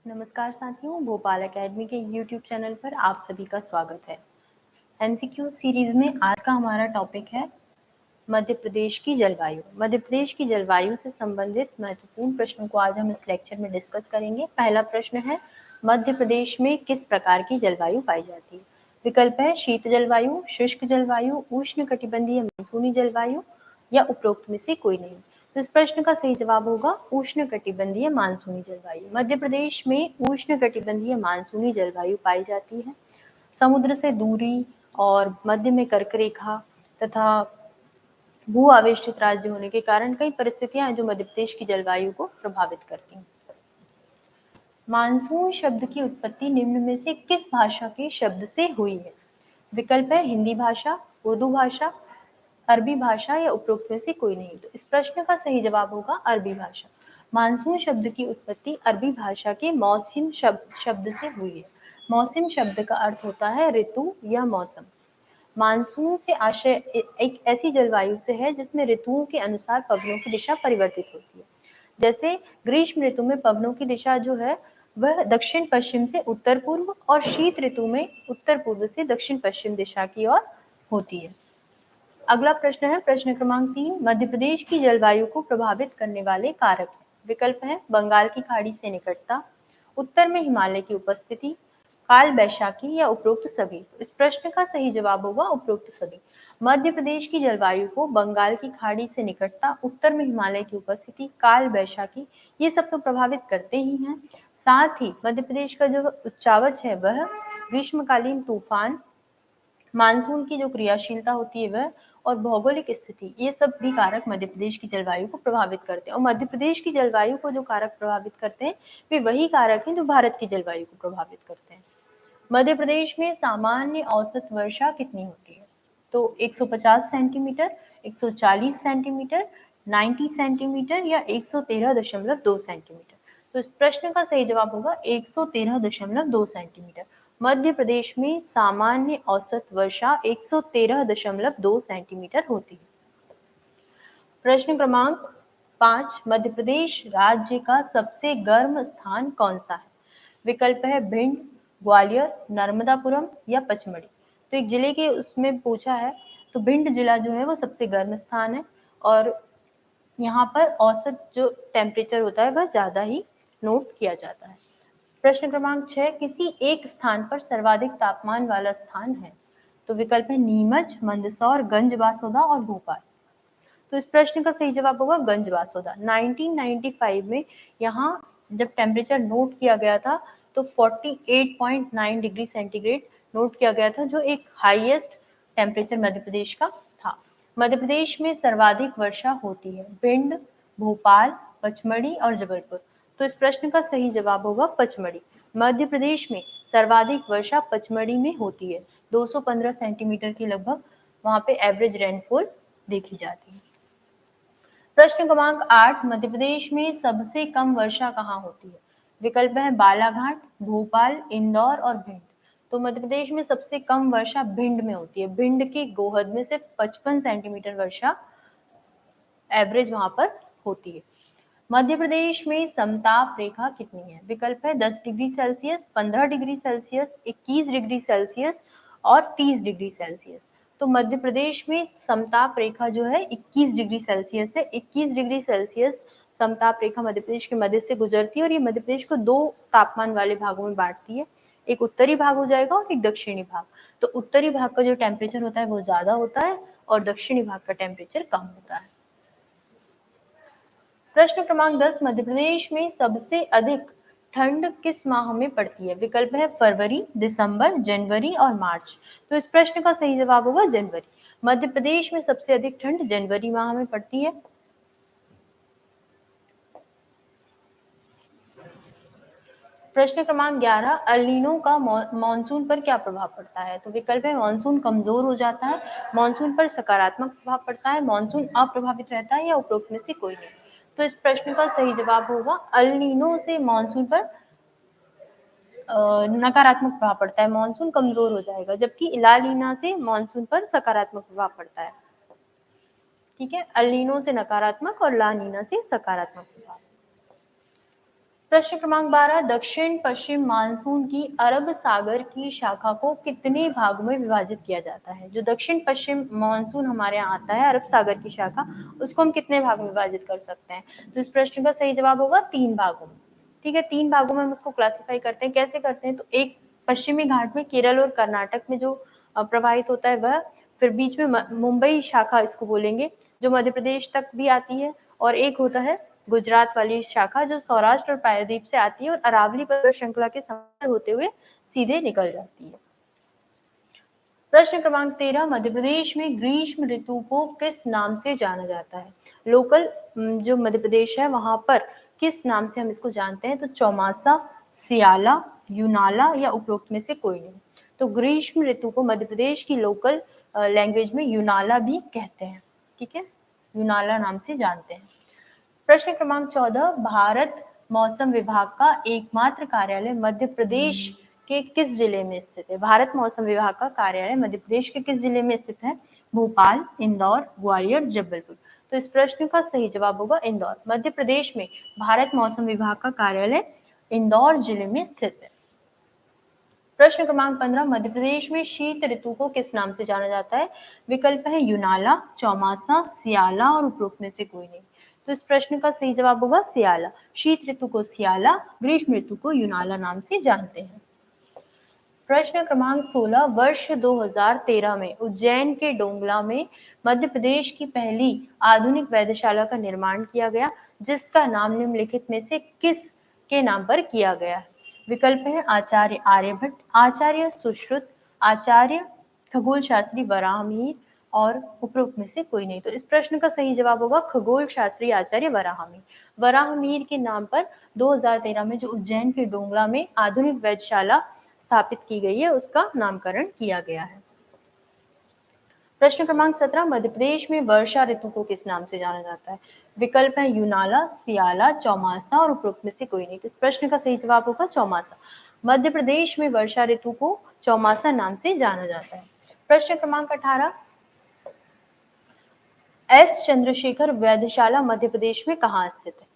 नमस्कार साथियों, भोपाल एकेडमी के यूट्यूब चैनल पर आप सभी का स्वागत है। एमसीक्यू सीरीज में आज का हमारा टॉपिक है मध्य प्रदेश की जलवायु। मध्य प्रदेश की जलवायु से संबंधित महत्वपूर्ण प्रश्नों को आज हम इस लेक्चर में डिस्कस करेंगे। पहला प्रश्न है, मध्य प्रदेश में किस प्रकार की जलवायु पाई जाती है? विकल्प है शीत जलवायु, शुष्क जलवायु, उष्णकटिबंधीय मानसूनी जलवायु या उपरोक्त में से कोई नहीं। तो इस प्रश्न का सही जवाब होगा उष्णकटिबंधीय मानसूनी जलवायु। मध्य प्रदेश में उष्णकटिबंधीय मानसूनी जलवायु पाई जाती है। समुद्र से दूरी और मध्य में कर्क रेखा तथा भू आवेशित राज्य होने के कारण कई परिस्थितियां हैं जो मध्य प्रदेश की जलवायु को प्रभावित करती हैं। मानसून शब्द की उत्पत्ति निम्न में से किस भाषा के शब्द से हुई है? विकल्प है हिंदी भाषा, उर्दू भाषा, अरबी भाषा या उपरोक्त में से कोई नहीं। तो इस प्रश्न का सही जवाब होगा अरबी भाषा। मानसून शब्द की उत्पत्ति अरबी भाषा के मौसम शब्द से हुई है। मौसम शब्द का अर्थ होता है ऋतु या मौसम। मानसून से आशय एक ऐसी जलवायु से है जिसमें ऋतुओं के अनुसार पवनों की दिशा परिवर्तित होती है। जैसे ग्रीष्म ऋतु में पवनों की दिशा जो है वह दक्षिण पश्चिम से उत्तर पूर्व और शीत ऋतु में उत्तर पूर्व से दक्षिण पश्चिम दिशा की ओर होती है। अगला प्रश्न है प्रश्न क्रमांक 3, मध्य प्रदेश की जलवायु को प्रभावित करने वाले कारक हैं। विकल्प है बंगाल की खाड़ी से निकटता, उत्तर में हिमालय की उपस्थिति, काल बैशाखी या उपरोक्त सभी। तो इस प्रश्न का सही जवाब होगा उपरोक्त सभी। मध्य प्रदेश की जलवायु को बंगाल की खाड़ी से निकटता, उत्तर में हिमालय की उपस्थिति, काल बैशाखी ये सब तो प्रभावित करते ही हैं। साथ ही मध्य प्रदेश का जो उच्चावच है वह ग्रीष्मकालीन तूफान, मानसून की जो क्रियाशीलता होती है वह और भौगोलिक स्थिति ये सब भी कारक मध्य प्रदेश की जलवायु को प्रभावित करते हैं। और मध्य प्रदेश की जलवायु को जो कारक प्रभावित करते हैं वे वही कारक हैं जो भारत की जलवायु को प्रभावित करते हैं। मध्य प्रदेश में सामान्य औसत वर्षा कितनी होती है? तो 150 सेंटीमीटर, 140 सेंटीमीटर, 90 सेंटीमीटर या 113.2 सेंटीमीटर। तो इस प्रश्न का सही जवाब होगा 113.2 सेंटीमीटर। मध्य प्रदेश में सामान्य औसत वर्षा 113.2 सेंटीमीटर होती है। प्रश्न क्रमांक 5, मध्य प्रदेश राज्य का सबसे गर्म स्थान कौन सा है? विकल्प है भिंड, ग्वालियर, नर्मदापुरम या पचमढ़ी। तो एक जिले के उसमें पूछा है, तो भिंड जिला जो है वो सबसे गर्म स्थान है और यहाँ पर औसत जो टेम्परेचर होता है वह ज्यादा ही नोट किया जाता है। प्रश्न क्रमांक 6, किसी एक स्थान पर सर्वाधिक तापमान वाला स्थान है। तो विकल्प है नीमच, मंदसौर, गंजबासौदा और भोपाल। तो इस प्रश्न का सही जवाब होगा गंजबासौदा। 1995 में यहाँ जब टेम्परेचर नोट किया गया था तो 48.9 डिग्री सेंटीग्रेड नोट किया गया था जो एक हाईएस्ट टेम्परेचर मध्य प्रदेश का था। मध्य प्रदेश में सर्वाधिक वर्षा होती है भिंड, भोपाल, पचमढ़ी और जबलपुर। तो इस प्रश्न का सही जवाब होगा पचमढ़ी। मध्य प्रदेश में सर्वाधिक वर्षा पचमढ़ी में होती है। 215 सेंटीमीटर की लगभग वहां पे एवरेज रेनफॉल देखी जाती है। प्रश्न क्रमांक 8, मध्य प्रदेश में सबसे कम वर्षा कहाँ होती है? विकल्प है बालाघाट, भोपाल, इंदौर और भिंड। तो मध्य प्रदेश में सबसे कम वर्षा भिंड में होती है। भिंड के गोहद में सिर्फ 55 सेंटीमीटर वर्षा एवरेज वहां पर होती है। मध्य प्रदेश में समताप रेखा कितनी है? विकल्प है 10 degree Celsius, 15 degree Celsius, 21 degree Celsius और 30 डिग्री सेल्सियस। तो मध्य प्रदेश में समताप रेखा जो है 21 डिग्री सेल्सियस है। 21 डिग्री सेल्सियस समताप रेखा मध्य प्रदेश के मध्य से गुजरती है और ये मध्य प्रदेश को दो तापमान वाले भागों में बांटती है। एक उत्तरी भाग हो जाएगा और एक दक्षिणी भाग। तो उत्तरी भाग का जो टेम्परेचर होता है वो ज्यादा होता है और दक्षिणी भाग का टेम्परेचर कम होता है। प्रश्न क्रमांक 10, मध्य प्रदेश में सबसे अधिक ठंड किस माह में पड़ती है? विकल्प है फरवरी, दिसंबर, जनवरी और मार्च। तो इस प्रश्न का सही जवाब होगा जनवरी। मध्य प्रदेश में सबसे अधिक ठंड जनवरी माह में पड़ती है। प्रश्न क्रमांक 11, अल नीनो का मॉनसून पर क्या प्रभाव पड़ता है? तो विकल्प है मॉनसून कमजोर हो जाता है, मॉनसून पर सकारात्मक प्रभाव पड़ता है, मॉनसून अप्रभावित रहता है या उपरोक्त में से कोई नहीं। तो इस प्रश्न का सही जवाब होगा अल नीनो से मॉनसून पर नकारात्मक प्रभाव पड़ता है, मॉनसून कमजोर हो जाएगा, जबकि ला नीना से मॉनसून पर सकारात्मक प्रभाव पड़ता है। ठीक है, अल नीनो से नकारात्मक और ला नीना से सकारात्मक प्रभाव। प्रश्न क्रमांक 12, दक्षिण पश्चिम मानसून की अरब सागर की शाखा को कितने भागों में विभाजित किया जाता है? जो दक्षिण पश्चिम मानसून हमारे यहाँ आता है अरब सागर की शाखा, उसको हम कितने भाग में विभाजित कर सकते हैं? तो इस प्रश्न का सही जवाब होगा 3 भागों में। ठीक है, 3 भागों में हम उसको क्लासिफाई करते हैं। कैसे करते हैं? तो एक पश्चिमी घाट में केरल और कर्नाटक में जो प्रवाहित होता है वह, फिर बीच में मुंबई शाखा इसको बोलेंगे, जो मध्य प्रदेश तक भी आती है, और एक होता है गुजरात वाली शाखा जो सौराष्ट्र और प्रायद्वीप से आती है और अरावली पर्वत श्रृंखला के समांतर होते हुए सीधे निकल जाती है। प्रश्न क्रमांक 13, मध्य प्रदेश में ग्रीष्म ऋतु को किस नाम से जाना जाता है? लोकल जो मध्य प्रदेश है वहां पर किस नाम से हम इसको जानते हैं? तो चौमासा, सियाला, यूनाला या उपरोक्त में से कोई नहीं। तो ग्रीष्म ऋतु को मध्य प्रदेश की लोकल लैंग्वेज में यूनाला भी कहते हैं। ठीक है, यूनाला नाम से जानते हैं। प्रश्न क्रमांक 14, भारत मौसम विभाग का एकमात्र कार्यालय मध्य प्रदेश के किस जिले में स्थित है? भारत मौसम विभाग का कार्यालय मध्य प्रदेश के किस जिले में स्थित है? भोपाल, इंदौर, ग्वालियर, जबलपुर। तो इस प्रश्न का सही जवाब होगा इंदौर। मध्य प्रदेश में भारत मौसम विभाग का कार्यालय इंदौर जिले में स्थित है। प्रश्न क्रमांक 15, मध्य प्रदेश में शीत ऋतु को किस नाम से जाना जाता है? विकल्प है यूनाला, चौमासा, सियाला और उपरोक्त में से कोई नहीं। तो इस प्रश्न का सही जवाब होगा सियाला। शीत ऋतु को सियाला, ग्रीष्म ऋतु को यूनाला नाम से जानते हैं। प्रश्न क्रमांक 16, वर्ष 2013 में उज्जैन के डोंगला में मध्य प्रदेश की पहली आधुनिक वेधशाला का निर्माण किया गया, जिसका नाम निम्नलिखित में से किस के नाम पर किया गया है? विकल्प है आचार्य आर्यभट्ट, आचार्य सुश्रुत, आचार्य खगोल शास्त्री वराहमिहिर और उपरोक्त में से कोई नहीं। तो इस प्रश्न का सही जवाब होगा खगोल शास्त्री आचार्य वराहमिहिर। वराहमिहिर के नाम पर 2013 में जो उज्जैन के डोंगला में आधुनिक वेधशाला स्थापित की गई है उसका नामकरण किया गया है। प्रश्न क्रमांक 17, मध्य प्रदेश में वर्षा ऋतु को किस नाम से जाना जाता है? विकल्प है यूनाला, सियाला, चौमासा और उपरोक्त में से कोई नहीं। तो इस प्रश्न का सही जवाब होगा चौमासा। मध्य प्रदेश में वर्षा ऋतु को चौमासा नाम से जाना जाता है। प्रश्न क्रमांक 18, एस चंद्रशेखर वेधशाला मध्य प्रदेश में कहाँ स्थित है?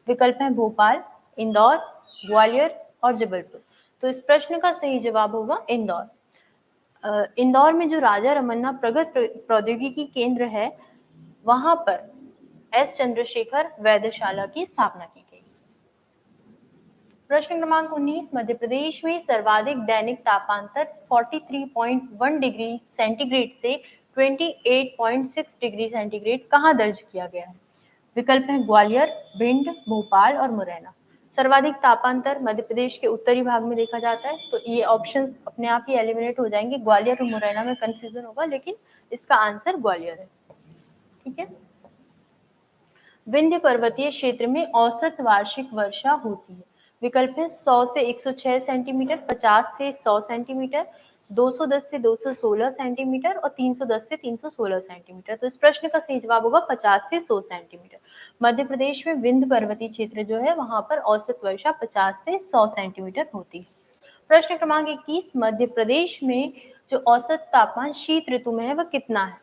विकल्प है भोपाल, इंदौर, ग्वालियर और जबलपुर। तो इस प्रश्न का सही जवाब होगा इंदौर। इंदौर में जो राजा रमन्ना प्रगत प्रौद्योगिकी केंद्र है वहां पर एस चंद्रशेखर वेधशाला की स्थापना की गई। प्रश्न क्रमांक 19, मध्य प्रदेश में सर्वाधिक दैनिक तापांतर 43.1 डिग्री सेंटीग्रेड से 28.6 डिग्री सेंटीग्रेड कहाँ दर्ज किया गया है? विकल्प है ग्वालियर, भिंड, भोपाल और मुरैना। सर्वाधिक तापांतर मध्य प्रदेश के उत्तरी भाग में देखा जाता है, तो ये ऑप्शंस अपने आप ही एलिमिनेट हो जाएंगे। ग्वालियर और मुरैना में कंफ्यूजन होगा, लेकिन इसका आंसर ग्वालियर है। ठीक है, विंध्य पर्वतीय क्षेत्र में औसत वार्षिक वर्षा होती है। विकल्प है 100 से 106 सेंटीमीटर, 50 से 100 सेंटीमीटर, 210 से 216 सेंटीमीटर और 310 से 316 सेंटीमीटर। तो इस प्रश्न का सही जवाब होगा 50 से 100 सेंटीमीटर। मध्य प्रदेश में विंध्य पर्वतीय क्षेत्र जो है वहां पर औसत वर्षा 50 से 100 सेंटीमीटर होती है। प्रश्न क्रमांक 21, मध्य प्रदेश में जो औसत तापमान शीत ऋतु में है वह कितना है?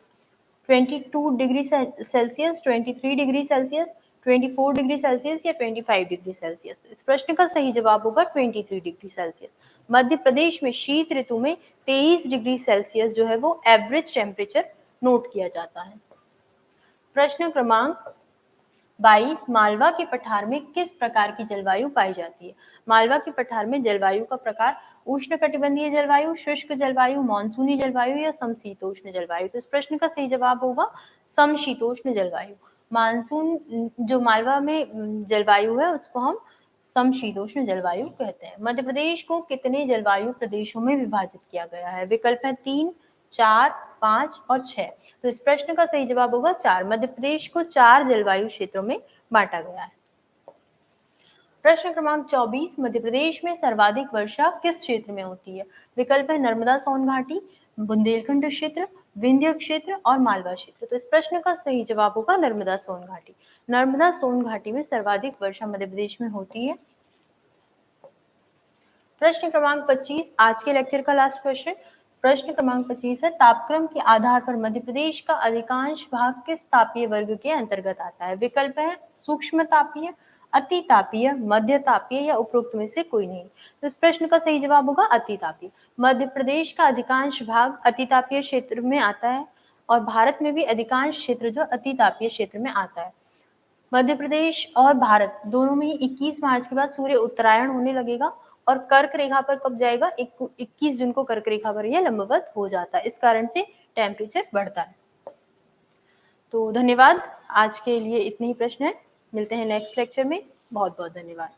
22 degree Celsius, 23 degree Celsius, 24 degree Celsius या 25 डिग्री सेल्सियस। इस प्रश्न का सही जवाब होगा 23 डिग्री सेल्सियस। मध्य प्रदेश में शीत ऋतु में 23 डिग्री सेल्सियस जो है वो एवरेज टेम्परेचर नोट किया जाता है। प्रश्न क्रमांक 22, मालवा के पठार में किस प्रकार की जलवायु पाई जाती है? मालवा के पठार में जलवायु का प्रकार उष्णकटिबंधीय जलवायु, शुष्क जलवायु, मानसूनी जलवायु या समशीतोष्ण जलवायु। तो इस प्रश्न का सही जवाब होगा समशीतोष्ण जलवायु। मानसून जो मालवा में जलवायु है उसको हम समशीतोष्ण जलवायु कहते हैं। मध्य प्रदेश को कितने जलवायु प्रदेशों में विभाजित किया गया है? विकल्प है 3, 4, 5 और 6। तो इस प्रश्न का सही जवाब होगा 4। मध्य प्रदेश को 4 जलवायु क्षेत्रों में बांटा गया है। प्रश्न क्रमांक 24, मध्य प्रदेश में सर्वाधिक वर्षा किस क्षेत्र में होती है? विकल्प है नर्मदा सोन घाटी, बुंदेलखंड क्षेत्र, विंध्य क्षेत्र और मालवा क्षेत्र। तो इस प्रश्न का सही जवाब होगा नर्मदा सोन घाटी। नर्मदा सोन घाटी में सर्वाधिक वर्षा मध्य प्रदेश में होती है। प्रश्न क्रमांक 25, आज के लेक्चर का लास्ट क्वेश्चन। प्रश्न क्रमांक 25 है, तापक्रम के आधार पर मध्य प्रदेश का अधिकांश भाग किस तापीय वर्ग के अंतर्गत आता है? विकल्प है सूक्ष्म तापीय, अति तापीय, मध्य तापीय या उपरोक्त में से कोई नहीं। तो इस प्रश्न का सही जवाब होगा अति तापीय। मध्य प्रदेश का अधिकांश भाग अति तापीय क्षेत्र में आता है और भारत में भी अधिकांश क्षेत्र जो अति तापीय क्षेत्र में आता है। मध्य प्रदेश और भारत दोनों में ही 21 मार्च के बाद सूर्य उत्तरायण होने लगेगा और कर्क रेखा पर कब जाएगा? 21 जून को कर्क रेखा पर यह लंबवत हो जाता है। इस कारण से टेम्परेचर बढ़ता है। तो धन्यवाद, आज के लिए इतने ही प्रश्न हैं। मिलते हैं नेक्स्ट लेक्चर में। बहुत बहुत धन्यवाद।